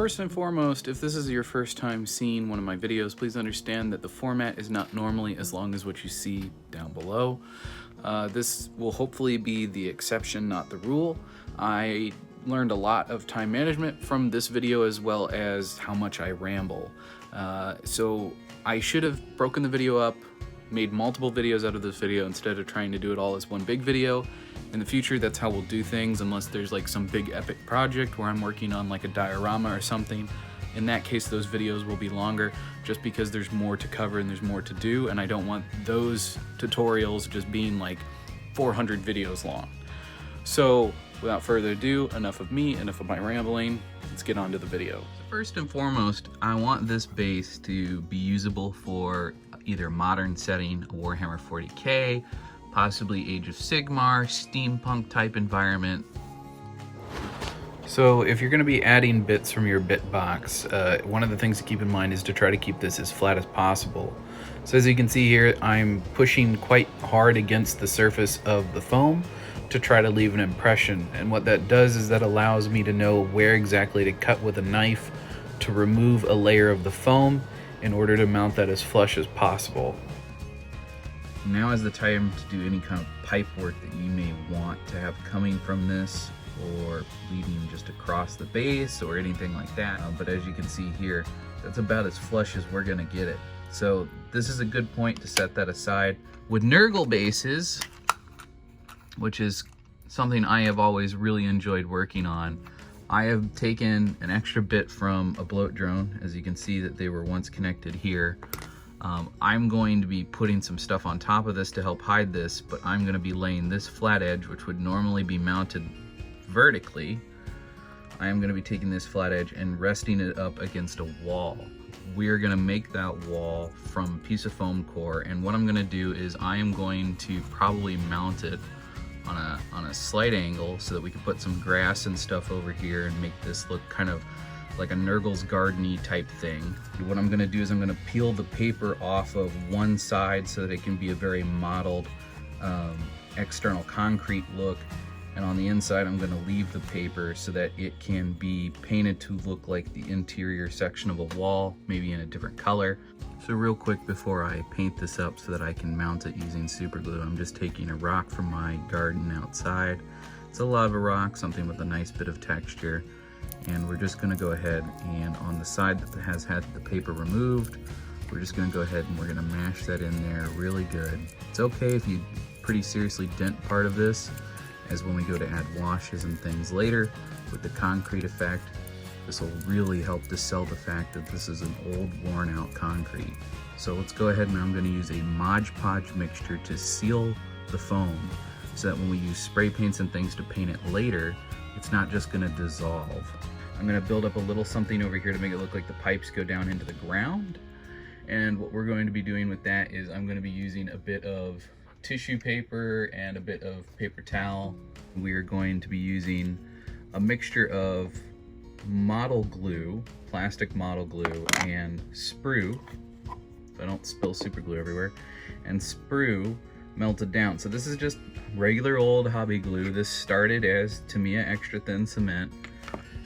First and foremost, if this is your first time seeing one of my videos, please understand that the format is not normally as long as what you see down below. This will hopefully be the exception, not the rule. I learned a lot of time management from this video, as well as how much I ramble. So I should have broken the video up, made multiple videos out of this video instead of trying to do it all as one big video. In the future, that's how we'll do things, unless there's like some big epic project where I'm working on like a diorama or something. In that case, those videos will be longer just because there's more to cover and there's more to do, and I don't want those tutorials just being like 400 videos long. So without further ado, enough of me, enough of my rambling, let's get on to the video. First and foremost, I want this base to be usable for either modern setting, a Warhammer 40K, possibly Age of Sigmar, steampunk type environment. So if you're going to be adding bits from your bit box, one of the things to keep in mind is to try to keep this as flat as possible. So as you can see here, I'm pushing quite hard against the surface of the foam to try to leave an impression, and what that does is that allows me to know where exactly to cut with a knife to remove a layer of the foam in order to mount that as flush as possible. Now is the time to do any kind of pipe work that you may want to have coming from this, or leading just across the base or anything like that. But as you can see here, that's about as flush as we're gonna get it. So this is a good point to set that aside. With Nurgle bases, which is something I have always really enjoyed working on, I have taken an extra bit from a bloat drone. As you can see that they were once connected here. I'm going to be putting some stuff on top of this to help hide this, but I'm going to be laying this flat edge, which would normally be mounted vertically. I am going to be taking this flat edge and resting it up against a wall. We're going to make that wall from a piece of foam core, and what I'm going to do is I am going to probably mount it on a slight angle so that we can put some grass and stuff over here and make this look kind of like a Nurgle's Garden-y type thing. What I'm gonna do is I'm gonna peel the paper off of one side so that it can be a very modeled external concrete look, and on the inside I'm gonna leave the paper so that it can be painted to look like the interior section of a wall, maybe in a different color. So real quick before I paint this up so that I can mount it using super glue, I'm just taking a rock from my garden outside. It's a lava rock, something with a nice bit of texture. And we're just going to go ahead and on the side that has had the paper removed, we're just going to go ahead and we're going to mash that in there really good. It's okay if you pretty seriously dent part of this, as when we go to add washes and things later with the concrete effect, this will really help to sell the fact that this is an old worn out concrete. So let's go ahead and I'm going to use a Mod Podge mixture to seal the foam so that when we use spray paints and things to paint it later, it's not just going to dissolve. I'm going to build up a little something over here to make it look like the pipes go down into the ground. And what we're going to be doing with that is I'm going to be using a bit of tissue paper and a bit of paper towel. We're going to be using a mixture of model glue, plastic model glue, and sprue, so I don't spill super glue everywhere, and sprue melted down. So this is just regular old hobby glue. This started as Tamiya extra thin cement,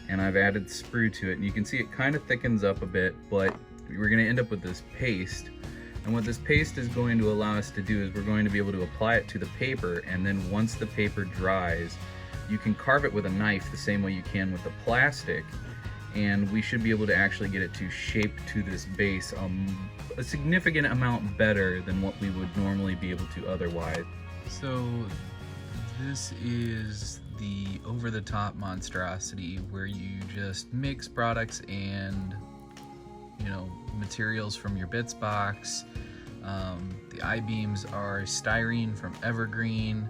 and I've added sprue to it, and you can see it kind of thickens up a bit, but we're going to end up with this paste. And what this paste is going to allow us to do is we're going to be able to apply it to the paper, and then once the paper dries, you can carve it with a knife the same way you can with the plastic, and we should be able to actually get it to shape to this base a significant amount better than what we would normally be able to otherwise. So this is the over-the-top monstrosity where you just mix products and materials from your bits box. The I-beams are styrene from Evergreen.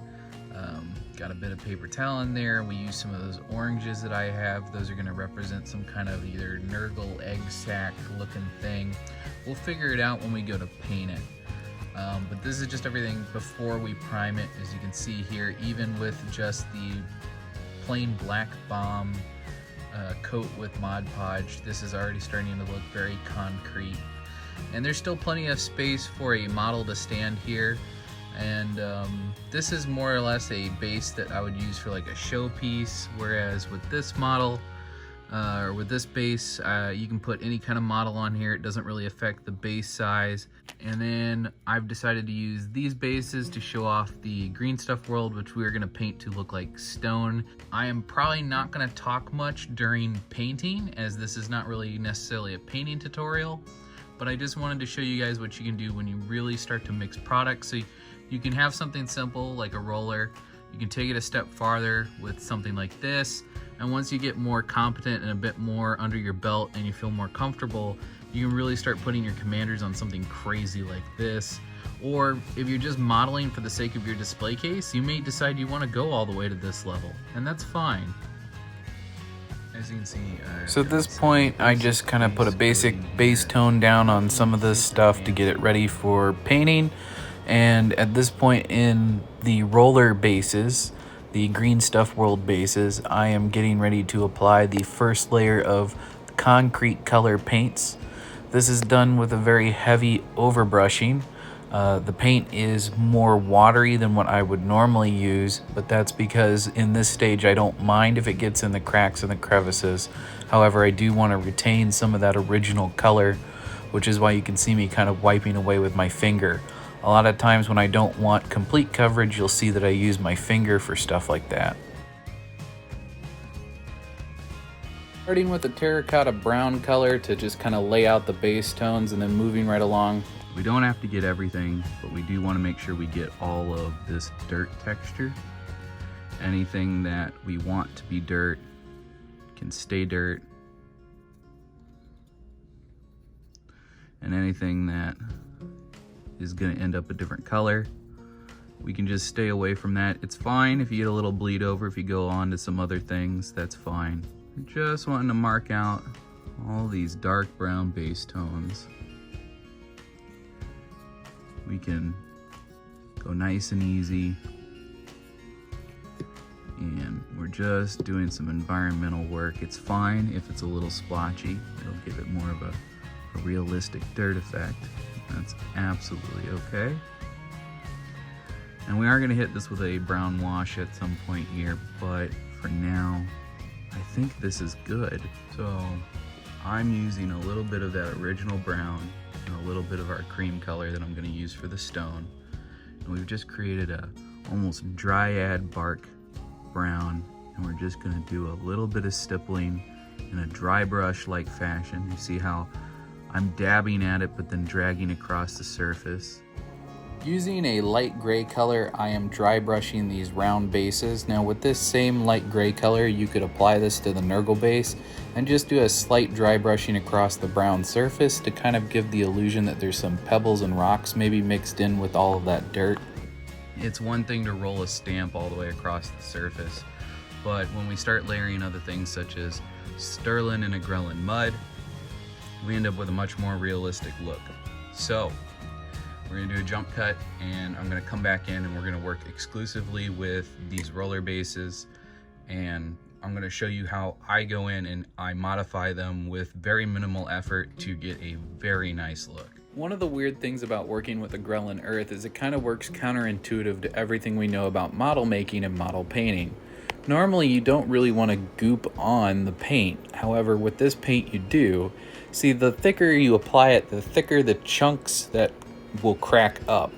Got a bit of paper towel in there. We use some of those oranges that I have. Those are going to represent some kind of either Nurgle egg sac looking thing. We'll figure it out when we go to paint it. But this is just everything before we prime it. As you can see here, even with just the plain black bomb coat with Mod Podge, this is already starting to look very concrete. And there's still plenty of space for a model to stand here. And this is more or less a base that I would use for like a showpiece, whereas with this model, or with this base, you can put any kind of model on here. It doesn't really affect the base size. And then I've decided to use these bases to show off the green stuff world, which we are gonna paint to look like stone. I am probably not gonna talk much during painting, as this is not really necessarily a painting tutorial, but I just wanted to show you guys what you can do when you really start to mix products. So you can have something simple like a roller. You can take it a step farther with something like this. And once you get more competent and a bit more under your belt and you feel more comfortable, you can really start putting your commanders on something crazy like this. Or if you're just modeling for the sake of your display case, you may decide you want to go all the way to this level, and that's fine. As you can see, so at this point, I just kind of put a basic base tone down on some of this stuff to get it ready for painting. And at this point in the roller bases, the green stuff world bases, I am getting ready to apply the first layer of concrete color paints. This is done with a very heavy overbrushing. The paint is more watery than what I would normally use, but that's because in this stage I don't mind if it gets in the cracks and the crevices. However, I do want to retain some of that original color, which is why you can see me kind of wiping away with my finger. A lot of times when I don't want complete coverage, you'll see that I use my finger for stuff like that. Starting with the terracotta brown color to just kind of lay out the base tones and then moving right along. We don't have to get everything, but we do want to make sure we get all of this dirt texture. Anything that we want to be dirt can stay dirt. And anything that is going to end up a different color, we can just stay away from that. It's fine if you get a little bleed over, if you go on to some other things, that's fine. We're just wanting to mark out all these dark brown base tones. We can go nice and easy, and we're just doing some environmental work. It's fine if it's a little splotchy. It'll give it more of a realistic dirt effect. That's absolutely okay. And we are going to hit this with a brown wash at some point here, but for now, I think this is good. So I'm using a little bit of that original brown and a little bit of our cream color that I'm going to use for the stone. And we've just created a almost dryad bark brown, and we're just going to do a little bit of stippling in a dry brush like fashion. You see how I'm dabbing at it but then dragging across the surface. Using a light gray color, I am dry brushing these round bases. Now with this same light gray color, you could apply this to the Nurgle base and just do a slight dry brushing across the brown surface to kind of give the illusion that there's some pebbles and rocks maybe mixed in with all of that dirt. It's one thing to roll a stamp all the way across the surface, but when we start layering other things such as Sterling and Agrellan mud, we end up with a much more realistic look. So we're gonna do a jump cut, and I'm gonna come back in and we're gonna work exclusively with these roller bases, and I'm gonna show you how I go in and I modify them with very minimal effort to get a very nice look. One of the weird things about working with Agrellan Earth is it kind of works counterintuitive to everything we know about model making and model painting. Normally you don't really want to goop on the paint. However, with this paint you do. See, the thicker you apply it, the thicker the chunks that will crack up.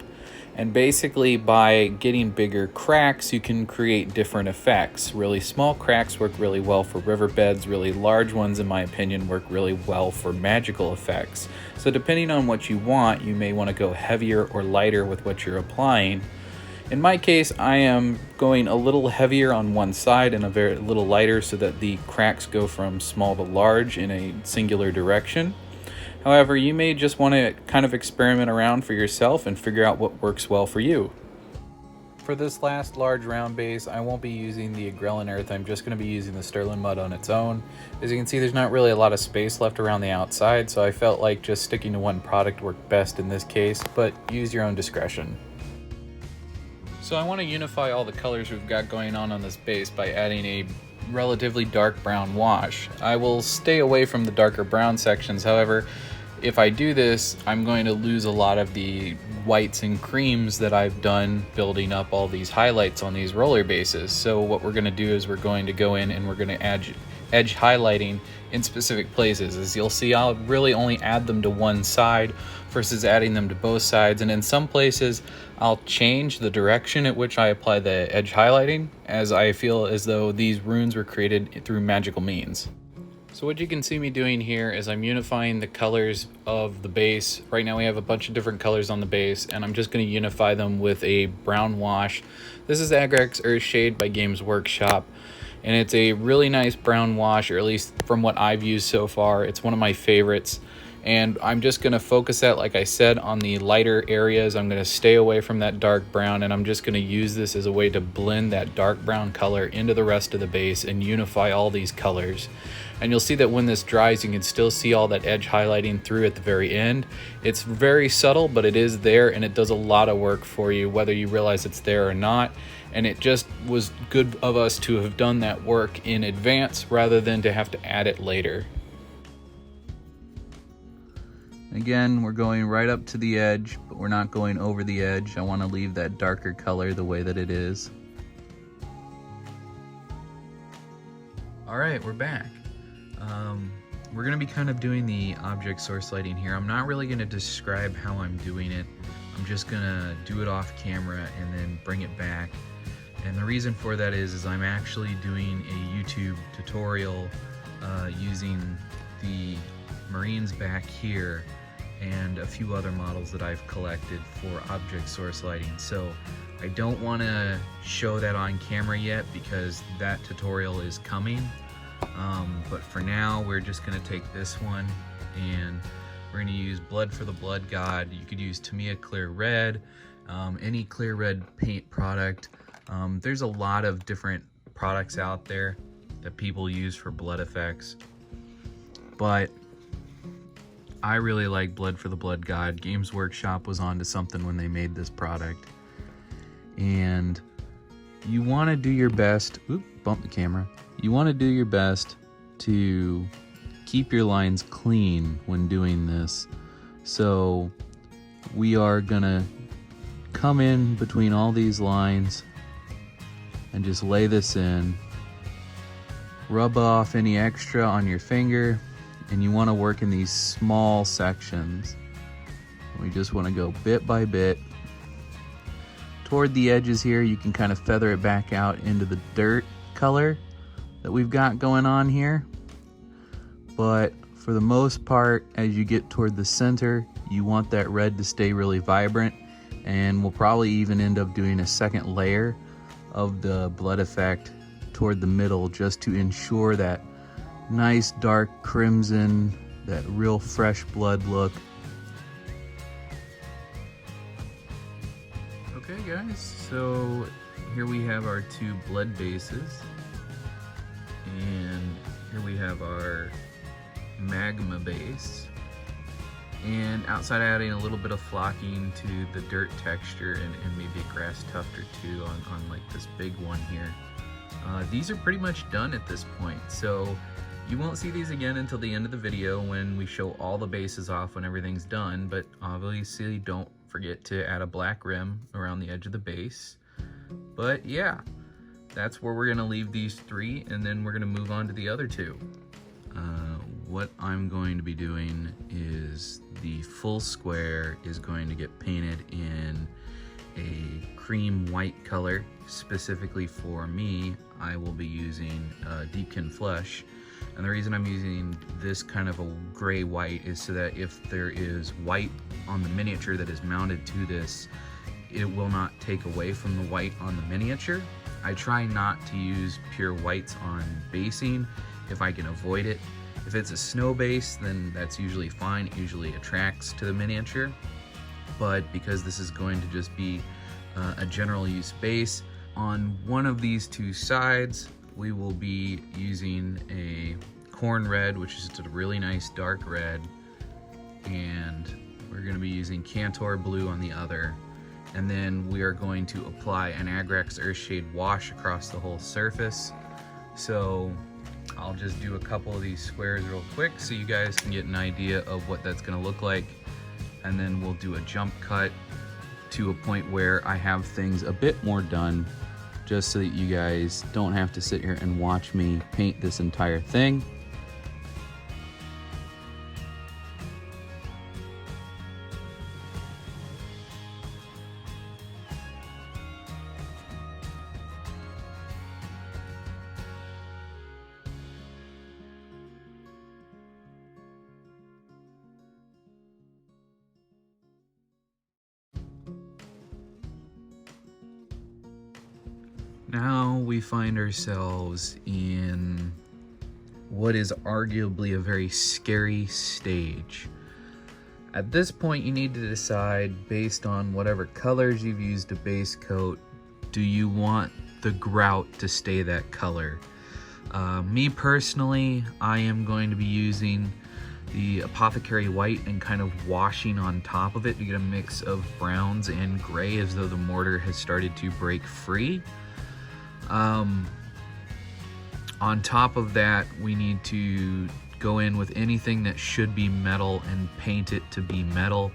And basically by getting bigger cracks, you can create different effects. Really small cracks work really well for riverbeds. Really large ones, in my opinion, work really well for magical effects. So depending on what you want, you may want to go heavier or lighter with what you're applying. In my case, I am going a little heavier on one side and a little lighter so that the cracks go from small to large in a singular direction. However, you may just want to kind of experiment around for yourself and figure out what works well for you. For this last large round base, I won't be using the Agrellan Earth. I'm just going to be using the Sterling mud on its own. As you can see, there's not really a lot of space left around the outside, so I felt like just sticking to one product worked best in this case, but use your own discretion. So I want to unify all the colors we've got going on this base by adding a relatively dark brown wash. I will stay away from the darker brown sections. However, if I do this, I'm going to lose a lot of the whites and creams that I've done building up all these highlights on these roller bases. So what we're going to do is we're going to go in and we're going to edge highlighting in specific places. As you'll see, I'll really only add them to one side versus adding them to both sides, and in some places I'll change the direction at which I apply the edge highlighting, as I feel as though these runes were created through magical means. So what you can see me doing here is I'm unifying the colors of the base. Right now we have a bunch of different colors on the base, and I'm just going to unify them with a brown wash. This is Agrax Earthshade by Games Workshop, and it's a really nice brown wash, or at least from what I've used so far. It's one of my favorites, and I'm just going to focus that, like I said, on the lighter areas. I'm going to stay away from that dark brown, and I'm just going to use this as a way to blend that dark brown color into the rest of the base and unify all these colors. And you'll see that when this dries, you can still see all that edge highlighting through at the very end. It's very subtle, but it is there, and it does a lot of work for you, whether you realize it's there or not. And it just was good of us to have done that work in advance rather than to have to add it later. Again, we're going right up to the edge, but we're not going over the edge. I want to leave that darker color the way that it is. All right, we're back. We're going to be kind of doing the object source lighting here. I'm not really going to describe how I'm doing it. I'm just going to do it off camera and then bring it back. And the reason for that is I'm actually doing a YouTube tutorial using the Marines back here and a few other models that I've collected for object source lighting. So I don't want to show that on camera yet because that tutorial is coming. But for now, we're just going to take this one and we're going to use Blood for the Blood God. You could use Tamiya Clear Red, any clear red paint product. There's a lot of different products out there that people use for blood effects, but I really like Blood for the Blood God. Games Workshop was onto something when they made this product, and you want to do your best. Oop, bump the camera. You want to do your best to keep your lines clean when doing this. So we are gonna come in between all these lines and just lay this in. Rub off any extra on your finger, and you want to work in these small sections. We just want to go bit by bit. Toward the edges here, you can kind of feather it back out into the dirt color that we've got going on here. But for the most part, as you get toward the center, you want that red to stay really vibrant, and we'll probably even end up doing a second layer of the blood effect toward the middle just to ensure that nice dark crimson, that real fresh blood look. Okay guys, so here we have our two blood bases, and here we have our magma base, and outside adding a little bit of flocking to the dirt texture and maybe a grass tuft or two on like this big one here. These are pretty much done at this point, so you won't see these again until the end of the video when we show all the bases off when everything's done, but obviously don't forget to add a black rim around the edge of the base. But yeah, that's where we're gonna leave these three, and then we're gonna move on to the other two. What I'm going to be doing is the full square is going to get painted in a cream white color. Specifically for me, I will be using Deepkin Flesh. And the reason I'm using this kind of a gray white is so that if there is white on the miniature that is mounted to this, it will not take away from the white on the miniature. I try not to use pure whites on basing if I can avoid it. If it's a snow base, then that's usually fine. It usually attracts to the miniature. But because this is going to just be a general use base, on one of these two sides, we will be using a corn red, which is just a really nice dark red, and we're going to be using Cantor blue on the other. And then we are going to apply an Agrax Earthshade wash across the whole surface. So I'll just do a couple of these squares real quick so you guys can get an idea of what that's going to look like, and then we'll do a jump cut to a point where I have things a bit more done, just so that you guys don't have to sit here and watch me paint this entire thing. Now we find ourselves in what is arguably a very scary stage. At this point, you need to decide, based on whatever colors you've used to base coat, do you want the grout to stay that color? Me personally, I am going to be using the Apothecary White and kind of washing on top of it to get a mix of browns and gray, as though the mortar has started to break free. On top of that, we need to go in with anything that should be metal and paint it to be metal,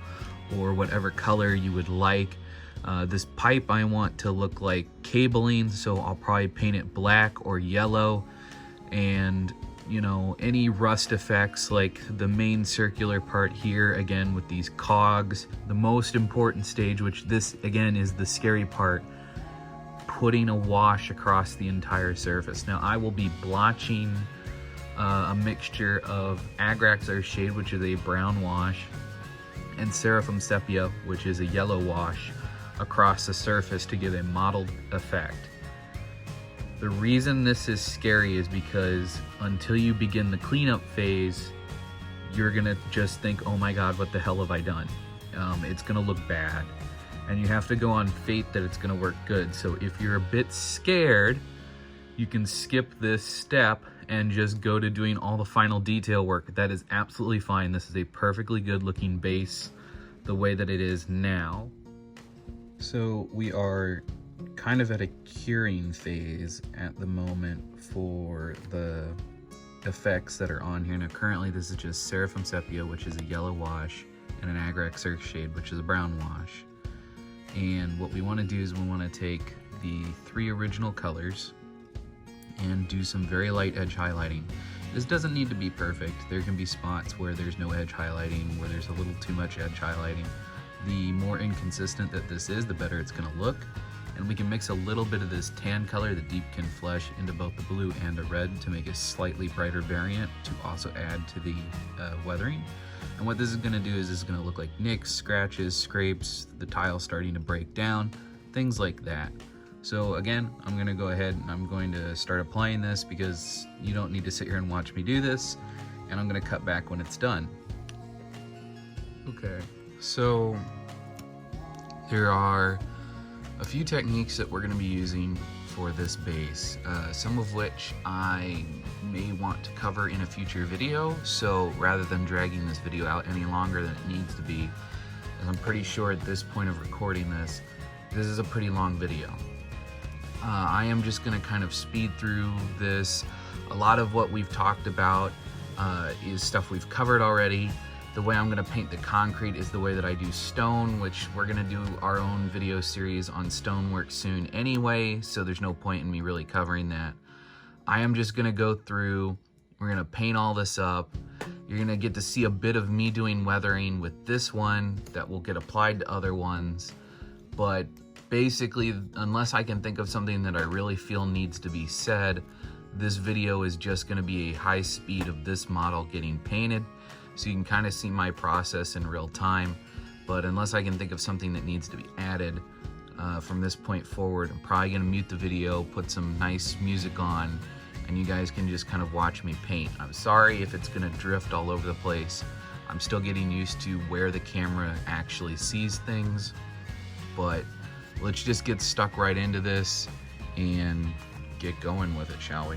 or whatever color you would like. This pipe I want to look like cabling, so I'll probably paint it black or yellow. And you know, any rust effects like the main circular part here, again with these cogs. The most important stage, which this again is the scary part, putting a wash across the entire surface. Now I will be blotching a mixture of Agrax Earthshade, which is a brown wash, and Seraphim Sepia, which is a yellow wash, across the surface to give a mottled effect. The reason this is scary is because until you begin the cleanup phase, you're gonna just think, oh my god, what the hell have I done? It's gonna look bad. And you have to go on faith that it's gonna work good. So if you're a bit scared, you can skip this step and just go to doing all the final detail work. That is absolutely fine. This is a perfectly good looking base the way that it is now. So we are kind of at a curing phase at the moment for the effects that are on here. Now currently this is just Seraphim Sepia, which is a yellow wash, and an Agrax Earthshade, which is a brown wash. And what we want to do is we want to take the 3 original colors and do some very light edge highlighting. This doesn't need to be perfect. There can be spots where there's no edge highlighting, where there's a little too much edge highlighting. The more inconsistent that this is, the better it's going to look. And we can mix a little bit of this tan color, the Deepkin Flesh, into both the blue and the red to make a slightly brighter variant to also add to the weathering. And what this is going to do is this is going to look like nicks, scratches, scrapes, the tile starting to break down, things like that. So again, I'm going to go ahead and I'm going to start applying this because you don't need to sit here and watch me do this, and I'm going to cut back when it's done. Okay, so there are a few techniques that we're going to be using for this base, some of which I may want to cover in a future video. So rather than dragging this video out any longer than it needs to be, as I'm pretty sure at this point of recording this, this is a pretty long video. I am just going to kind of speed through this. A lot of what we've talked about is stuff we've covered already. The way I'm going to paint the concrete is the way that I do stone, which we're going to do our own video series on stonework soon anyway, so there's no point in me really covering that. I am just going to go through, we're going to paint all this up. You're going to get to see a bit of me doing weathering with this one that will get applied to other ones. But basically, unless I can think of something that I really feel needs to be said, this video is just going to be a high speed of this model getting painted. So you can kind of see my process in real time. But unless I can think of something that needs to be added from this point forward, I'm probably going to mute the video, put some nice music on, and you guys can just kind of watch me paint. I'm sorry if it's going to drift all over the place. I'm still getting used to where the camera actually sees things. But let's just get stuck right into this and get going with it, shall we?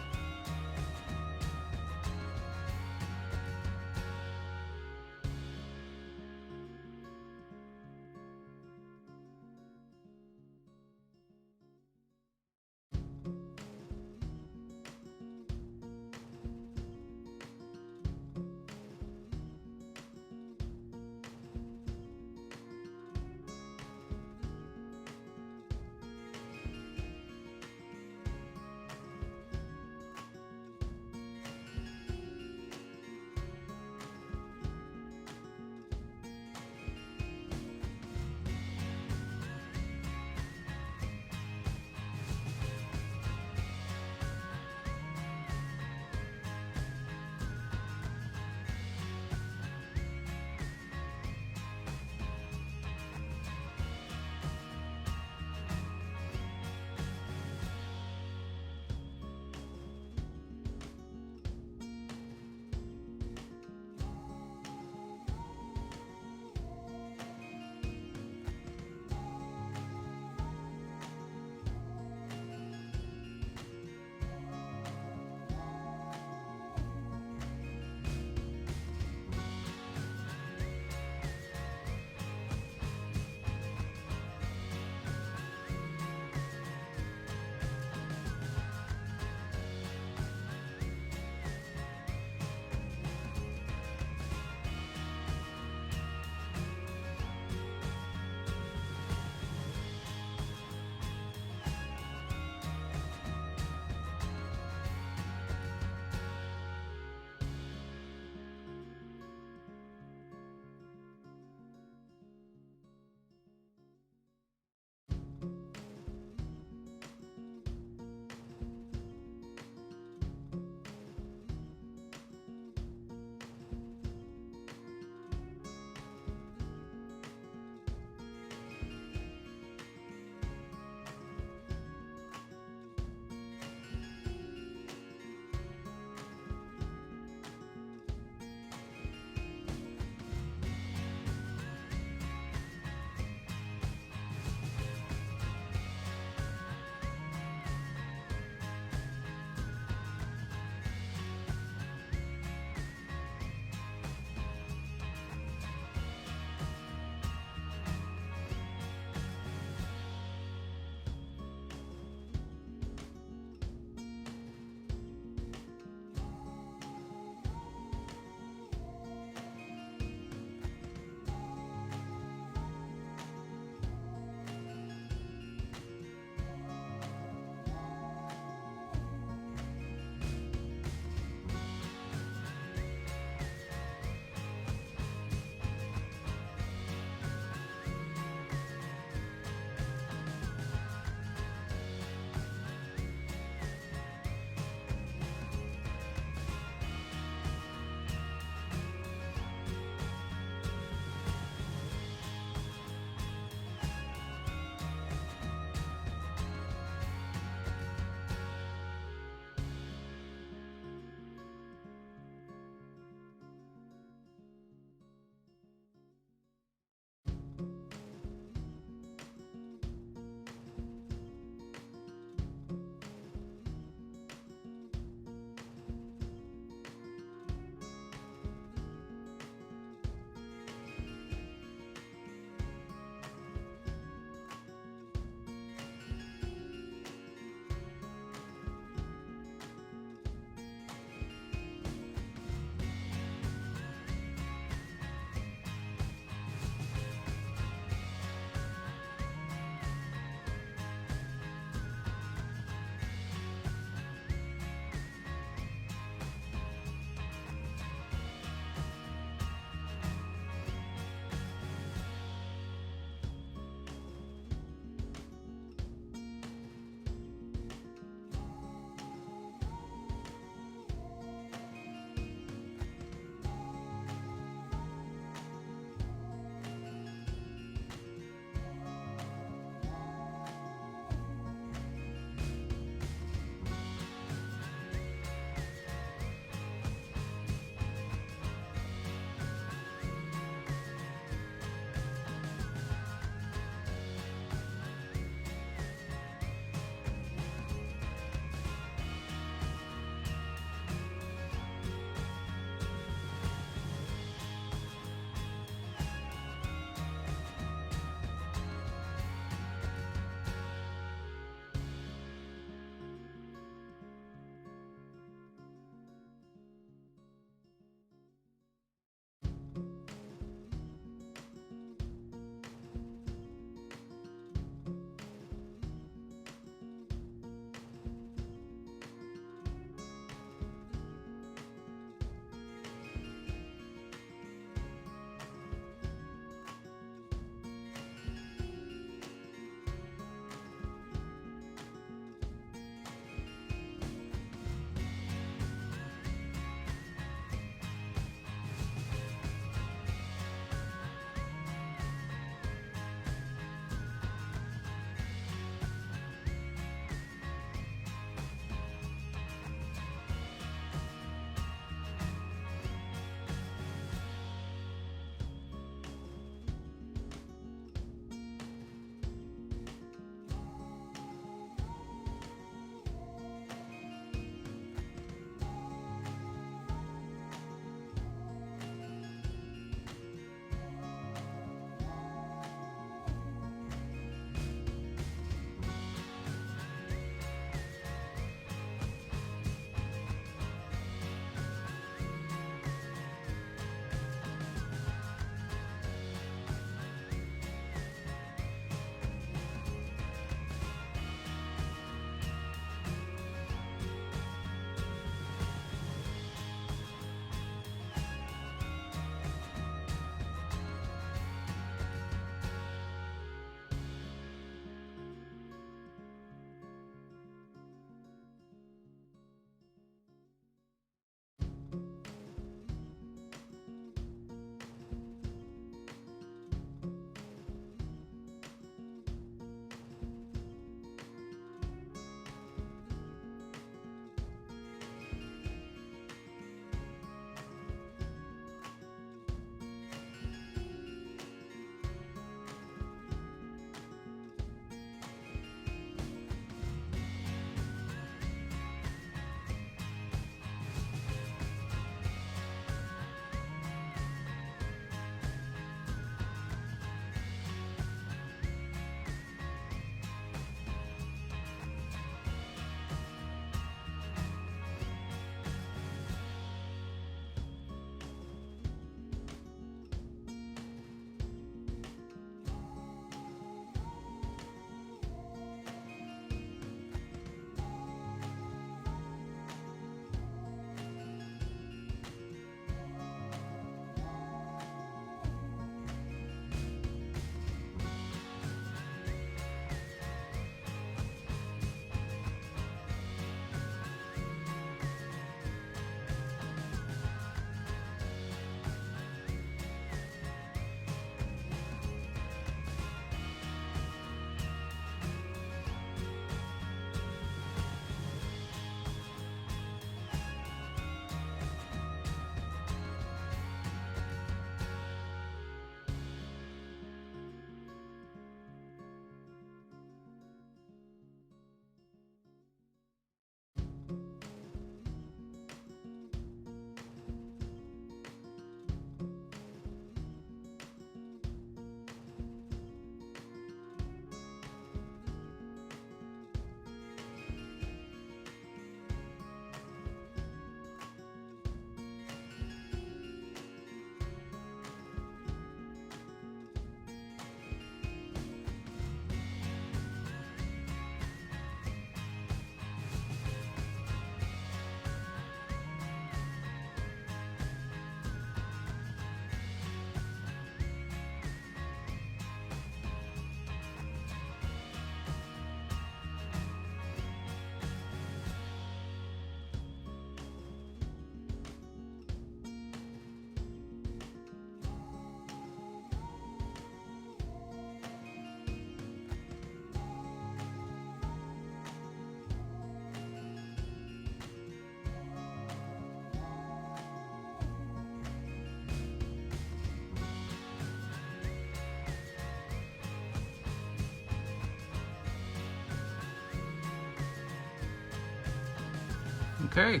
Okay,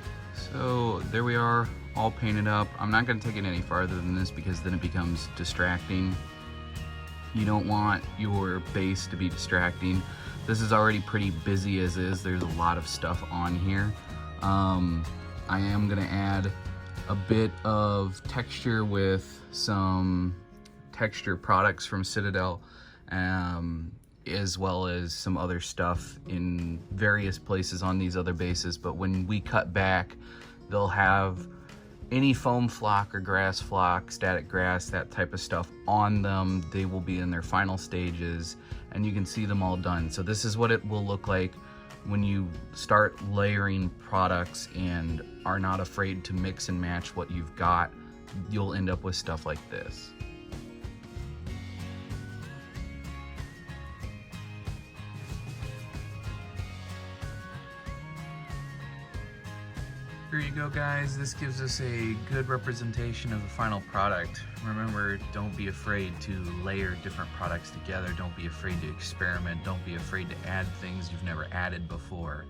so there we are, all painted up. I'm not gonna take it any farther than this because then it becomes distracting. You don't want your base to be distracting. This is already pretty busy as is. There's a lot of stuff on here. I am gonna add a bit of texture with some texture products from Citadel, as well as some other stuff in various places on these other bases. But when we cut back, they'll have any foam flock or grass flock, static grass, that type of stuff on them. They will be in their final stages and you can see them all done. So this is what it will look like when you start layering products and are not afraid to mix and match what you've got. You'll end up with stuff like this. Here you go, guys. This gives us a good representation of the final product. Remember, don't be afraid to layer different products together. Don't be afraid to experiment. Don't be afraid to add things you've never added before.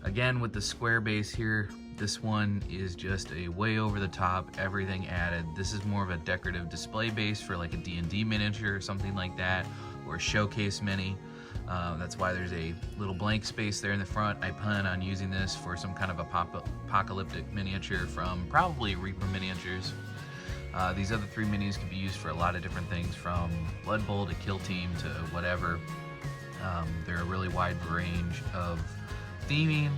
Again, with the square base here, this one is just a way over the top, everything added. This is more of a decorative display base for like a D&D miniature or something like that, or a showcase mini. That's why there's a little blank space there in the front. I plan on using this for some kind of apocalyptic miniature from probably Reaper Miniatures. These other three minis can be used for a lot of different things, from Blood Bowl to Kill Team to whatever. They're a really wide range of theming.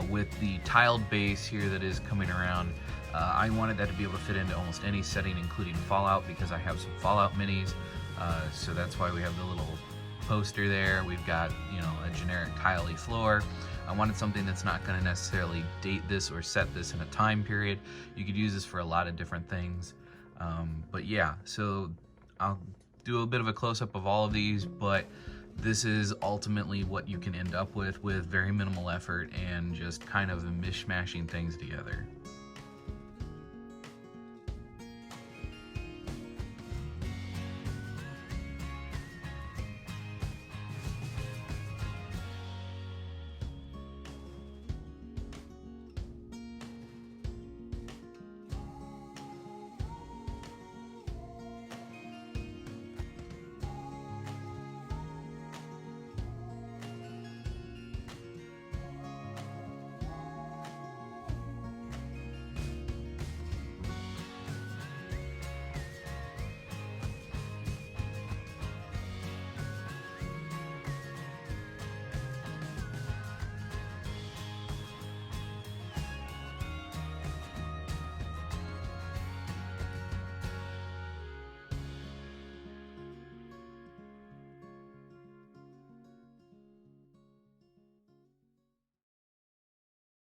With the tiled base here that is coming around, I wanted that to be able to fit into almost any setting, including Fallout, because I have some Fallout minis. So that's why we have the little poster there. We've got, you know, a generic tiley floor. I wanted something that's not going to necessarily date this or set this in a time period. You could use this for a lot of different things. But yeah, so I'll do a bit of a close-up of all of these, but this is ultimately what you can end up with very minimal effort and just kind of mishmashing things together.